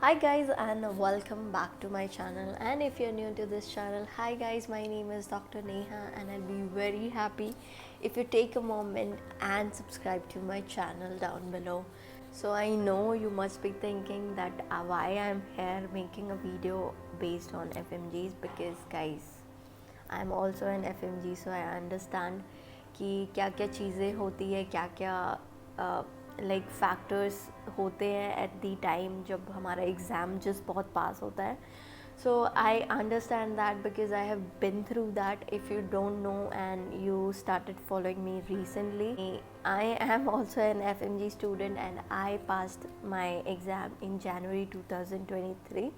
Hi guys and welcome back to my channel, and if you're new to this channel, hi guys, my name is Dr. Neha and I'll be very happy if you take a moment and subscribe to my channel down below. So I know you must be thinking that why I'm here making a video based on FMGs, because guys I'm also an FMG, so I understand कि क्या क्या चीज़ें होती है, क्या क्या like factors होते हैं एट दी टाइम जब हमारा एग्ज़ाम जस्ट बहुत पास होता है. So I understand that because I have been through that. If you don't know and you started following me recently, I am also an FMG student and I passed my exam in January 2023.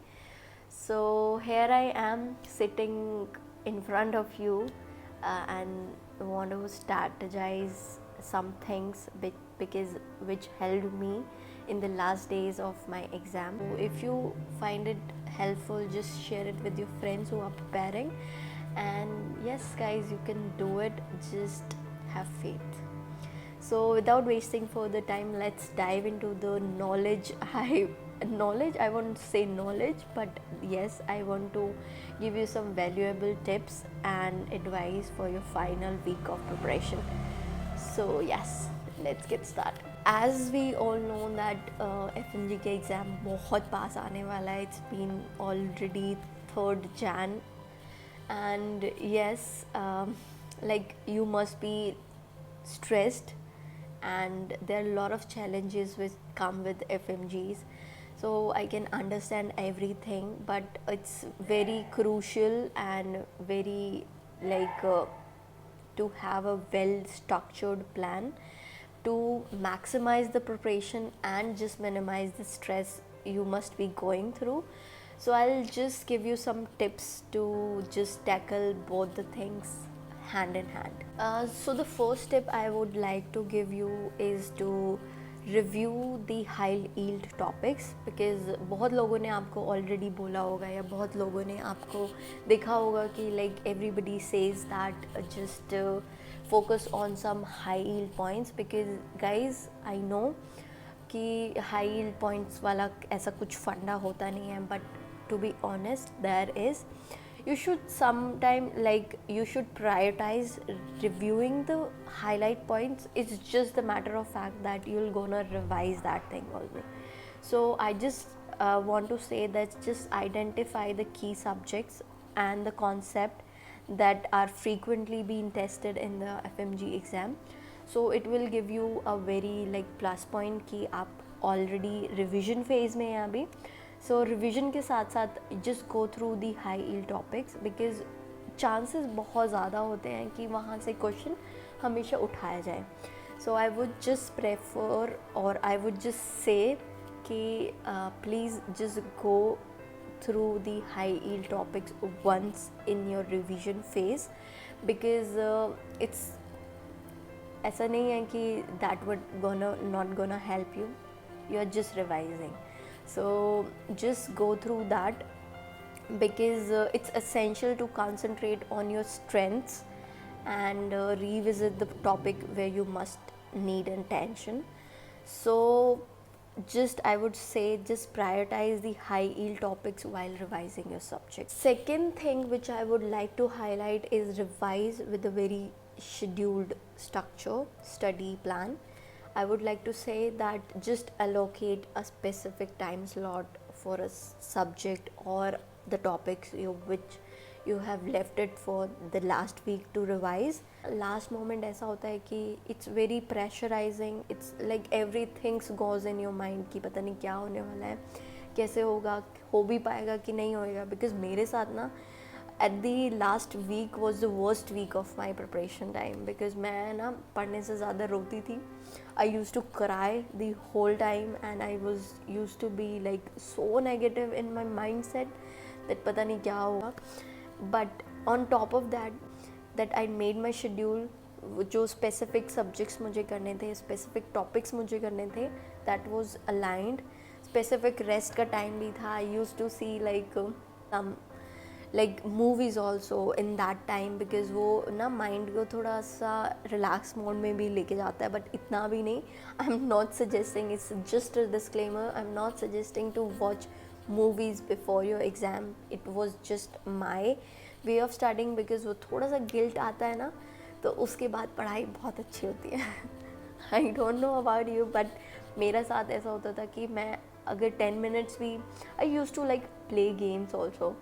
So here I am sitting in front of you and want to strategize some things which helped me in the last days of my exam. So if you find it helpful, just share it with your friends who are preparing. And yes guys, you can do it, just have faith. So without wasting further time, let's dive into the knowledge. I won't say knowledge, but yes, I want to give you some valuable tips and advice for your final week of preparation. So yes, let's get started. As we all know that FMG के exam बहुत पास आने वाला है. It's been already 3rd Jan, and yes, like you must be stressed, and there are a lot of challenges which come with FMGs. So I can understand everything, but it's very crucial and very like to have a well structured plan to maximize the preparation and just minimize the stress you must be going through. So I'll just give you some tips to just tackle both the things hand in hand. So the first tip I would like to give you is to review the high yield topics, because बहुत लोगों ने आपको already बोला होगा या बहुत लोगों ने आपको देखा होगा कि like everybody says that just focus on some high yield points, because guys I know कि हाई ईल्ड पॉइंट्स वाला ऐसा कुछ फंडा होता नहीं है, but to be honest there is. You should sometime, like you should prioritize reviewing the highlight points. It's just the matter of fact that you're gonna revise that thing only. So I just want to say that just identify the key subjects and the concept that are frequently being tested in the FMG exam. So it will give you a very like plus point कि आप already revision phase में हैं अभी. सो revision के साथ साथ just go through the high yield topics, because chances बहुत ज़्यादा होते हैं कि वहाँ से क्वेश्चन हमेशा उठाया जाए. So I would just prefer और आई वुड जस्ट से कि please just go through the high yield topics once in your revision phase, because it's ऐसा नहीं है कि that would not gonna help you. You are just revising. So just go through that, because it's essential to concentrate on your strengths and revisit the topic where you must need attention. So just I would say just prioritize the high yield topics while revising your subject. Second thing which I would like to highlight is revise with a very scheduled structure study plan. I would like to say that just allocate a specific time slot for a subject or the topics which you have left it for the last week to revise. Last moment ऐसा होता है कि it's very pressurizing. It's like everything goes in your mind कि पता नहीं क्या होने वाला है, कैसे होगा, हो भी पाएगा कि नहीं होएगा. बिकॉज मेरे साथ ना at the last week was the worst week of my preparation time, because मैं ना पढ़ने से ज़्यादा रोती थी. I used to cry the whole time and I was used to be like so negative in my mindset that पता नहीं क्या होगा. But on top of that I made my schedule. जो specific subjects मुझे करने थे, specific topics मुझे करने थे, that was aligned. Specific rest का time भी था. I used to see like some like movies also in that time, because वो ना mind को थोड़ा सा relax mode में भी लेके जाता है, but इतना भी नहीं. I'm not suggesting, it's just a disclaimer, I'm not suggesting to watch movies before your exam. It was just my way of studying because वो थोड़ा सा guilt आता है ना, तो उसके बाद पढ़ाई बहुत अच्छी होती है. I don't know about you, but मेरा साथ ऐसा होता था कि मैं अगर 10 minutes भी, I used to like play games also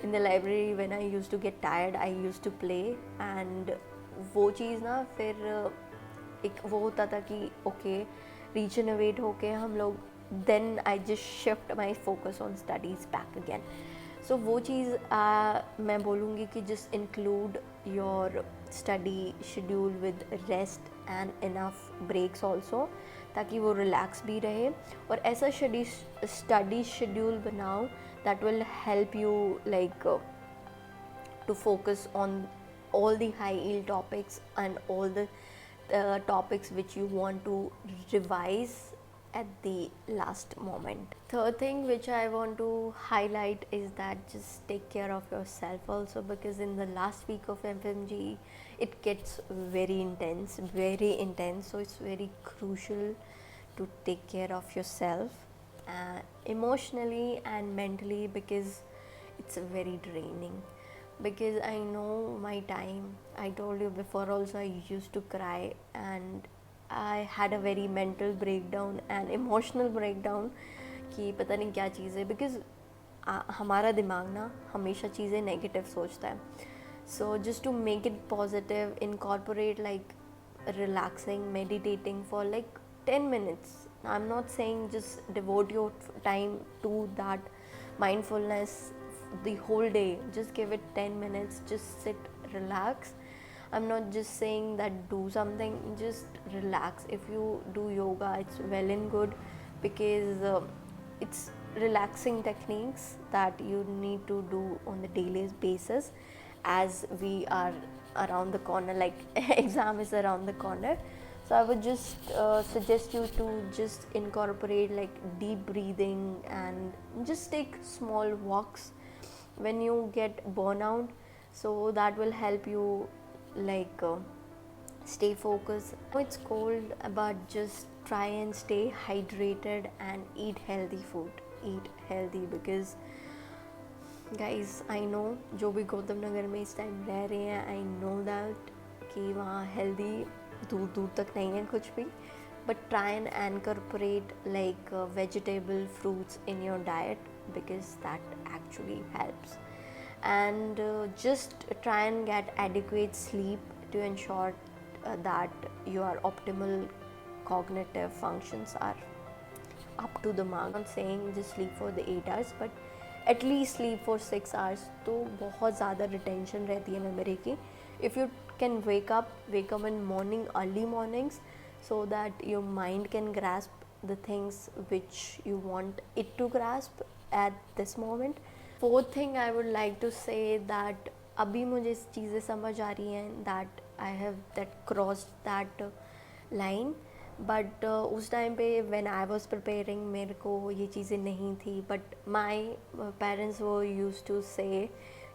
in the library. When I used to get tired I used to play, and वो चीज़ ना फिर एक वो होता था कि ओके रीजनरेट होके हम लोग, then I just shift my focus on studies back again. So वो चीज़ मैं बोलूँगी कि just include your study schedule with rest and enough breaks also, ताकि वो रिलैक्स भी रहे. और ऐसा स्टडी शेड्यूल बनाओ that will help you like to focus on all the high yield topics and all the topics which you want to revise at the last moment. Third thing which I want to highlight is that just take care of yourself also, because in the last week of FMGE it gets very intense, so it's very crucial to take care of yourself emotionally and mentally, because it's very draining. Because I know my time, I told you before also, I used to cry and I had a very mental breakdown and emotional breakdown कि पता नहीं क्या चीज़ है. Because हमारा दिमाग ना हमेशा चीज़ें नेगेटिव सोचता है. So just to make it positive, incorporate like relaxing, meditating for like 10 minutes. I'm not saying just devote your time to that mindfulness the whole day. Just give it 10 minutes, just sit, relax. I'm not just saying that do something, just relax. If you do yoga, it's well and good, because it's relaxing techniques that you need to do on the daily basis, as we are around the corner, like exam is around the corner. So I would just suggest you to just incorporate like deep breathing and just take small walks when you get burnout. So that will help you like stay focused. It's cold, but just try and stay hydrated and eat healthy food. Eat healthy, because guys I know जो भी गौतम नगर में इस time रह रहे हैं, I know that कि वहाँ healthy दूर दूर तक नहीं है कुछ भी. But try and incorporate like vegetable fruits in your diet, because that actually helps. And just try and get adequate sleep to ensure that your optimal cognitive functions are up to the mark. I'm not saying just sleep for the 8 hours, but at least sleep for 6 hours. तो बहुत ज़्यादा retention रहती है memory की. If you can wake up in morning, early mornings, so that your mind can grasp the things which you want it to grasp at this moment. Fourth thing I would like to say that अभी मुझे चीज़ें समझ आ रही हैं that I have that crossed that line, but उस time पे when I was preparing मेरे को ये चीज़ें नहीं थी. बट माय पेरेंट्स वो यूज्ड टू से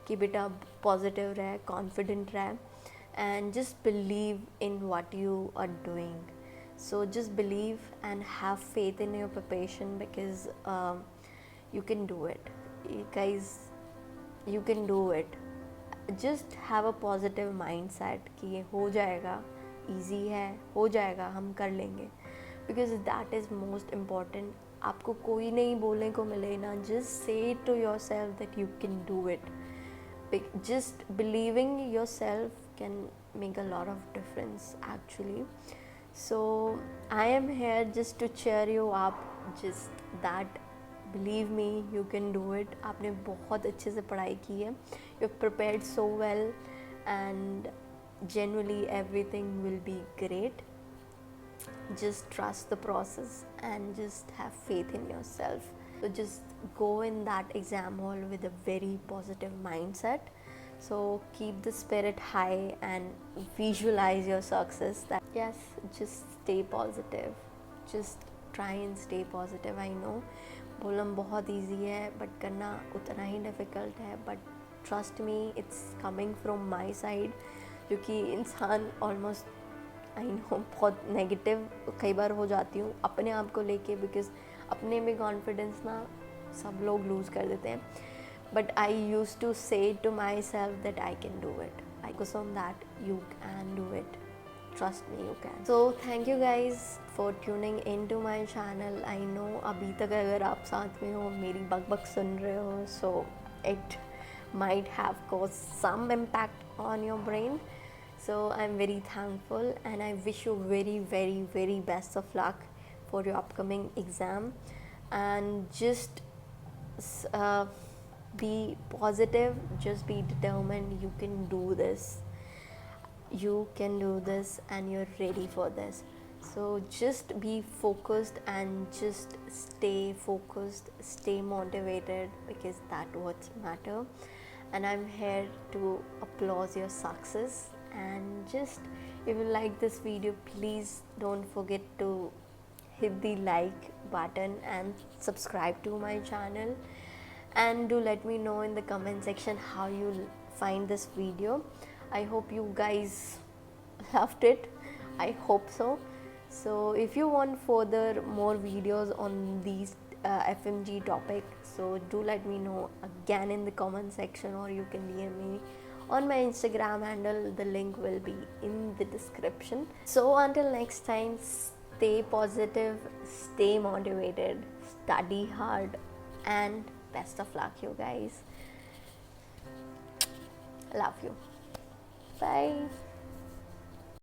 कि बेटा पॉजिटिव रहे, कॉन्फिडेंट रहे, and just believe in what you are doing. So just believe and have faith in your preparation, because you can do it. You guys, you can do it. Just have a positive mindset कि ये हो जाएगा, easy है, हो जाएगा, हम कर लेंगे. Because that is most important. आपको कोई नहीं बोलने को मिले ना, just say it to yourself that you can do it. Just believing yourself can make a lot of difference actually. So I am here just to cheer you up, just that believe me, you can do it. आपने बहुत अच्छे से पढ़ाई की है, you have prepared so well, and genuinely everything will be great. Just trust the process and just have faith in yourself. So just go in that exam hall with a very positive mindset. So keep the spirit high and visualize your success. That yes, just stay positive. Just try and stay positive. I know बोलना बहुत easy है, but करना उतना ही difficult है. But trust me, it's coming from my side. क्योंकि इंसान almost I know बहुत negative कई बार हो जाती हूँ अपने आप को लेके, बिकॉज अपने में कॉन्फिडेंस ना सब लोग lose कर देते हैं, but I used to say to myself that I can do it. I focus on that. You can do it. Trust me, you can. So thank you guys for tuning into my channel. I know अभी तक अगर आप साथ में हो, मेरी बकबक सुन रहे हो, so it might have caused some impact on your brain. So I'm very thankful and I wish you very very very best of luck for your upcoming exam, and just uh, be positive, just be determined. You can do this, you can do this, and you're ready for this. So just be focused and just stay focused, stay motivated, because that what matter. And I'm here to applaud your success. And just, if you like this video, please don't forget to hit the like button and subscribe to my channel, and do let me know in the comment section how you find this video. I hope you guys loved it. I hope so. So if you want further more videos on these FMG topic, so do let me know again in the comment section, or you can DM me on my Instagram handle. The link will be in the description. So until next time, stay positive, stay motivated, study hard, and best of luck, you guys. Love you. Bye.